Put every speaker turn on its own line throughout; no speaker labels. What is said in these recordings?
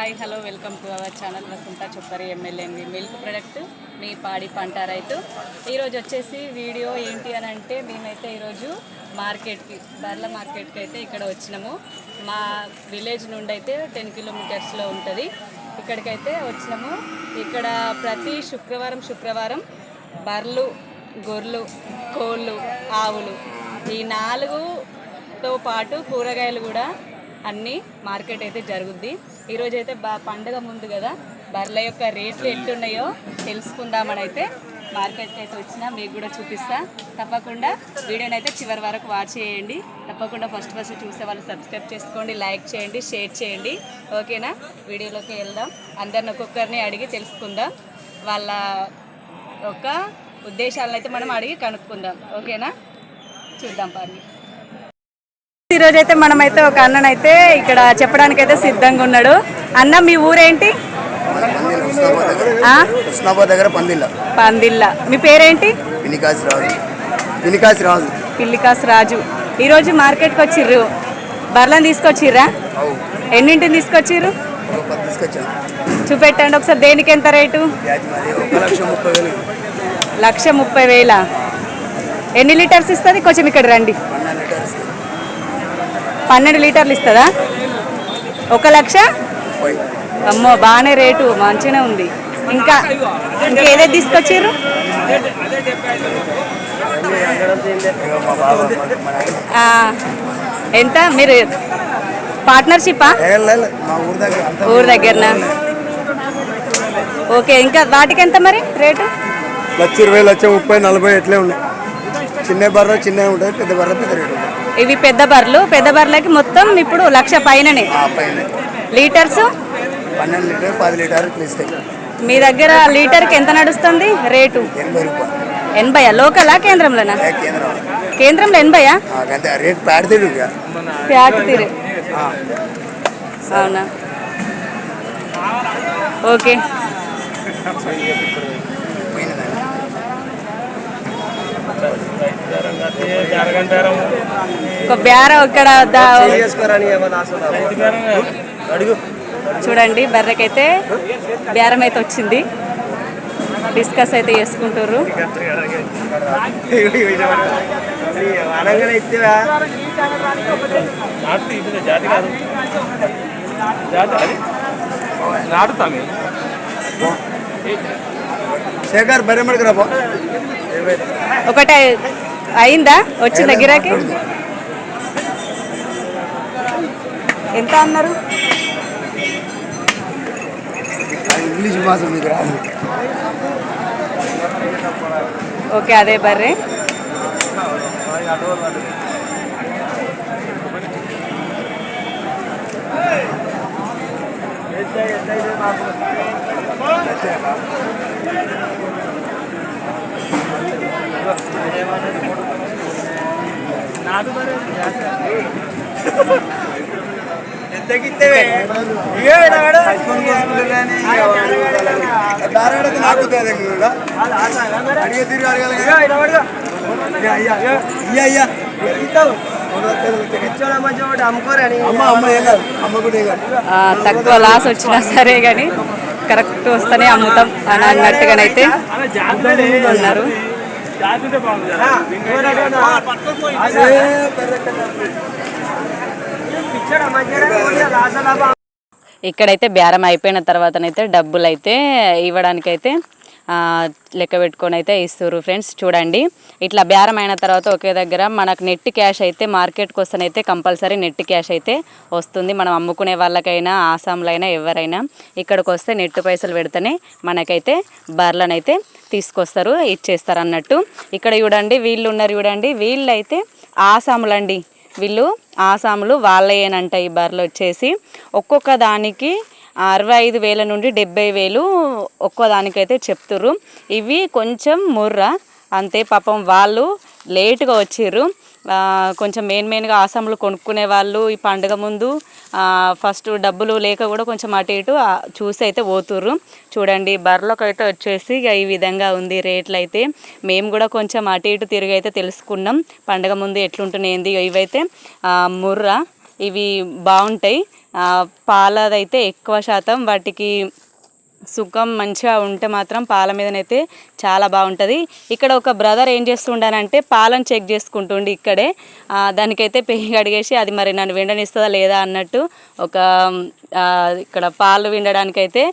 Hi hello welcome to our channel Vasantha Choppari ఎమ్మెల్యేంది milk product మీ పాడి పంట రైతు. ఈరోజు వచ్చేసి వీడియో ఏంటి అని అంటే మేమైతే ఈరోజు మార్కెట్కి బర్ల మార్కెట్కి అయితే ఇక్కడ వచ్చినాము. మా విలేజ్ నుండి అయితే 10 కిలోమీటర్స్లో ఉంటుంది. ఇక్కడికైతే వచ్చినాము. ఇక్కడ ప్రతి శుక్రవారం బర్రెలు, గొర్రెలు, కోళ్ళు, ఆవులు ఈ 4తో పాటు కూరగాయలు కూడా అన్నీ మార్కెట్ అయితే జరుగుద్ది. ఈరోజైతే పండుగ ముందు కదా, బర్రెల యొక్క రేట్లు ఎట్లున్నాయో తెలుసుకుందామని అయితే మార్కెట్కి అయితే వచ్చినా. మీకు కూడా చూపిస్తా. తప్పకుండా వీడియోని అయితే చివరి వరకు వాచ్ చేయండి. తప్పకుండా ఫస్ట్ చూసే వాళ్ళు సబ్స్క్రైబ్ చేసుకోండి, లైక్ చేయండి, షేర్ చేయండి. ఓకేనా? వీడియోలోకి వెళ్దాం. అందరిని ఒక్కొక్కరిని అడిగి తెలుసుకుందాం. వాళ్ళ యొక్క ఉద్దేశాలను అయితే మనం అడిగి కనుక్కుందాం. ఓకేనా? చూద్దాం పని. ఈరోజు అయితే మనమైతే ఒక అన్ననైతే ఇక్కడ చెప్పడానికి అయితే సిద్ధంగా ఉన్నాడు. అన్న, మీ ఊరేంటి? పందిల్ల. మీ పేరేంటి? పిల్లికాస్ రాజు. ఈరోజు మార్కెట్కి వచ్చిర్రు, బర్లను తీసుకొచ్చిర్రా? ఎన్నింటిని తీసుకొచ్చిర్రు? చూపెట్టండి ఒకసారి. దేనికి ఎంత రేటు? 1,30,000. ఎన్ని లీటర్స్ ఇస్తుంది? కొంచెం ఇక్కడ రండి. 12 లీటర్లు ఇస్తుందా? 1,00,000. అమ్మో, బాగానే రేటు, మంచిగానే ఉంది. ఇంకా ఏదైతే తీసుకొచ్చారు? ఎంత? మీరు పార్ట్నర్షిప్పా? ఊరు దగ్గరనా? ఓకే. ఇంకా వాటికి ఎంత మరి రేటు?
1,20,000, 1,30,000, 40,000 ఎట్లే ఉన్నాయి. చిన్న బర్రె చిన్నవి ఉంటాయి, పెద్ద బర్రె పెద్ద రేటు ఉంటాయి.
ఇవి పెద్ద బర్రెలకి మొత్తం ఇప్పుడు 1,00,000 పైననే. లీటర్స్
12 లీటర్ 10 లీటర్లు ఇస్తాయి.
మీ దగ్గర లీటర్కి ఎంత నడుస్తుంది రేటు? 80. లోకలా కేంద్రంలోనా? కేంద్రంలో 80.
రేట్ ప్యాట్ తీరు.
అవునా? ఓకే. ఒక బేరం ఇక్కడ చూడండి. బర్రెకైతే బేరం అయితే వచ్చింది. డిస్కస్ అయితే చేసుకుంటారు.
శేఖర్ బర్రె
ఒకటే అయిందా వచ్చి దగ్గరకి? ఎంత అన్నారు?
ఇంగ్లీష్ భాష మీకు రాదు.
ఓకే, అదే బర్రె. తక్కువ లాస్ వచ్చినా సరే కానీ కరెక్ట్ వస్తేనే అమ్ముతాం అని అన్నట్టుగానైతే ఉన్నారు. ఇక్కడైతే బేరం అయిపోయిన తర్వాతనైతే డబ్బులు అయితే ఇవ్వడానికైతే లెక్క పెట్టుకొని అయితే ఇస్తారు. ఫ్రెండ్స్ చూడండి, ఇట్లా బేరం అయిన తర్వాత ఒకే దగ్గర మనకు నెట్ క్యాష్ అయితే మార్కెట్కి వస్తేనైతే కంపల్సరీ నెట్ క్యాష్ అయితే వస్తుంది. మనం అమ్ముకునే వాళ్ళకైనా ఆసాంలో అయినా ఎవరైనా ఇక్కడికి వస్తే నెట్ పైసలు పెడితేనే మనకైతే బర్రెలనైతే తీసుకొస్తారు, ఇచ్చేస్తారు అన్నట్టు. ఇక్కడ చూడండి, వీళ్ళు ఉన్నారు చూడండి, వీళ్ళైతే ఆసాములండి. వీళ్ళు ఆసాములు వాళ్ళేనంట. ఈ బర్రెలు వచ్చేసి ఒక్కొక్క దానికి 65,000 నుండి 70,000 ఒక్కో దానికైతే చెప్తుర్రు. ఇవి కొంచెం ముర్ర అంతే. పాపం వాళ్ళు లేటుగా వచ్చిర్రు. కొంచెం మెయిన్గా ఆసాములు కొనుక్కునే వాళ్ళు ఈ పండుగ ముందు ఫస్ట్ డబ్బులు లేక కూడా కొంచెం అటు ఇటు చూసి అయితే పోతుర్రు. చూడండి, బర్రెలకు అయితే వచ్చేసి ఈ విధంగా ఉంది రేట్లు అయితే. మేము కూడా కొంచెం అటు ఇటు తిరిగి అయితే తెలుసుకున్నాం పండుగ ముందు ఎట్లుంటున్నాయి. ఇవైతే ముర్ర, ఇవి బాగుంటాయి. పాలదైతే ఎక్కువ శాతం వాటికి సుఖం మంచిగా ఉంటే మాత్రం పాల మీదనైతే చాలా బాగుంటుంది. ఇక్కడ ఒక బ్రదర్ ఏం చేస్తుండానంటే పాలను చెక్ చేసుకుంటుండి ఇక్కడే. దానికైతే పెయ్యి కడిగేసి అది మరి నన్ను విండనిస్తుందా లేదా అన్నట్టు ఒక ఇక్కడ పాలు విండడానికైతే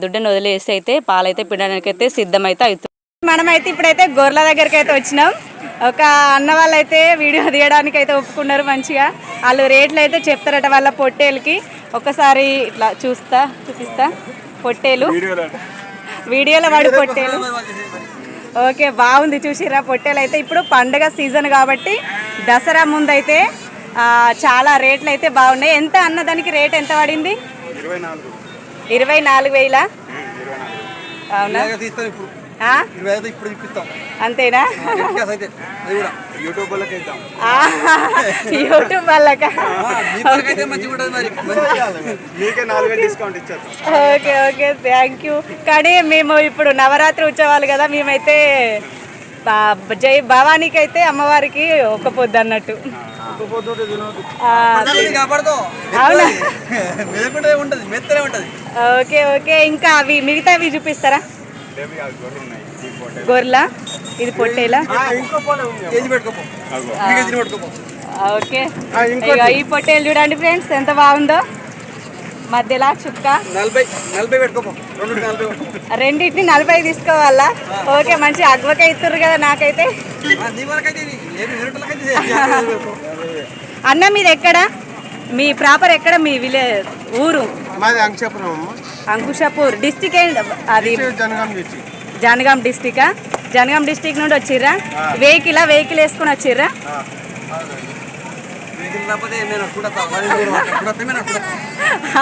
దుడ్డను వదిలేసి అయితే పాలైతే పిండడానికైతే సిద్ధమైతే అవుతుంది. మనమైతే ఇప్పుడైతే గొర్రెల దగ్గరికి అయితే వచ్చినాం. ఒక అన్న వాళ్ళు అయితే వీడియో తీయడానికి అయితే ఒప్పుకున్నారు. మంచిగా వాళ్ళు రేట్లు అయితే చెప్తారట వాళ్ళ పొట్టేలకి. ఒకసారి ఇట్లా చూపిస్తా పొట్టేలు వీడియోలో వాడి పొట్టేలు. ఓకే, బాగుంది చూసిరా పొట్టేలు అయితే. ఇప్పుడు పండుగ సీజన్ కాబట్టి దసరా ముందైతే చాలా రేట్లు అయితే బాగున్నాయి. ఎంత అన్న దానికి రేట్ ఎంత పడింది? 24,000. అవునా, అంతేనా? యూట్యూబ్ వాళ్ళకా? Okay okay, thank you. కానీ మేము ఇప్పుడు నవరాత్రి ఉత్సవాలు కదా, మేమైతే జై భవానీకి అయితే అమ్మవారికి ఒక పొద్దు అన్నట్టు. అవునా, ఓకే ఓకే. ఇంకా అవి మిగతావి చూపిస్తారా? గొర్రెల, ఇది పొట్టేలా? ఓకే, ఈ పొట్టేలు చూడండి ఫ్రెండ్స్ ఎంత బాగుందో. మధ్యలో చుక్క 40 రెండింటిని 40 తీసుకోవాలా? ఓకే, మంచి అగ్వకే ఇస్తుర్రు కదా నాకైతే. అన్న మీది ఎక్కడ? మీ ప్రాపర్ ఎక్కడ? మీ విలేజ్ ఊరు? అంకుషాపూర్ డిస్టిక్. అది జనగాం డిస్టికా? జనగాం డిస్టిక్ నుండి వచ్చిర్రా? వెహికల్ వేసుకుని వచ్చిర్రా?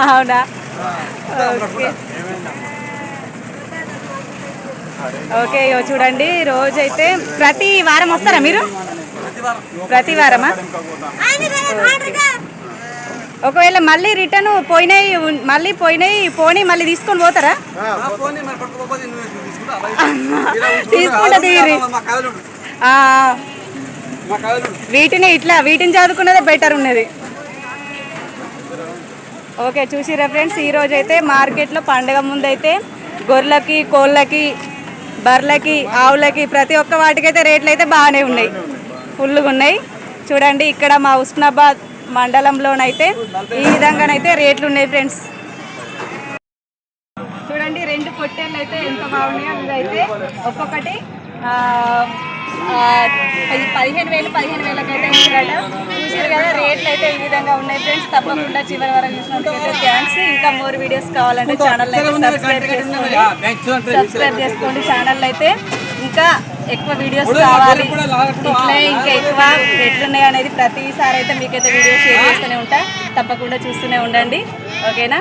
అవునా, ఓకే ఓకే. చూడండి చూడండి, ప్రతి వారం వస్తారా మీరు? ప్రతి వారమా? ఒకవేళ మళ్ళీ రిటర్న్ పోనీ మళ్ళీ తీసుకొని పోతారా? తీసుకుంటా. వీటిని చదువుకున్నదే బెటర్ ఉన్నది. ఓకే, చూసిరా ఫ్రెండ్స్, ఈరోజు అయితే మార్కెట్లో పండగ ముందైతే గొర్రెలకి, కోళ్ళకి, బర్రెలకి, ఆవులకి ప్రతి ఒక్క వాటికైతే రేట్లు అయితే బాగానే ఉన్నాయి, ఫుల్గా ఉన్నాయి. చూడండి, ఇక్కడ మా ఉస్నాబాద్ మండలంలోనైతే ఈ విధంగానైతే రేట్లు ఉన్నాయి ఫ్రెండ్స్. చూడండి, 2 పొట్టేళ్ళు అయితే ఎంత బాగున్నాయో. ఇదైతే ఒక్కొక్కటి 15,000 అయితే ఇచ్చారట. చూసారు కదా, రేట్లు అయితే ఈ విధంగా ఉన్నాయి ఫ్రెండ్స్. తప్పకుండా చివరి వరకు చూసినందుకైతే థ్యాంక్స్. ఇంకా మోర్ వీడియోస్ కావాలంటే ఛానల్ అయితే సబ్స్క్రైబ్ చేసుకోండి. ఛానల్ అయితే ఇంకా ఎక్కువ వీడియోస్ కావాలి, ఇట్లే ఇంకా ఎక్కువ ఎట్లున్నాయి అనేది ప్రతిసారి అయితే మీకైతే వీడియోస్ షేర్ చేస్తూనే ఉంటా. తప్పకుండా చూస్తూనే ఉండండి. ఓకేనా?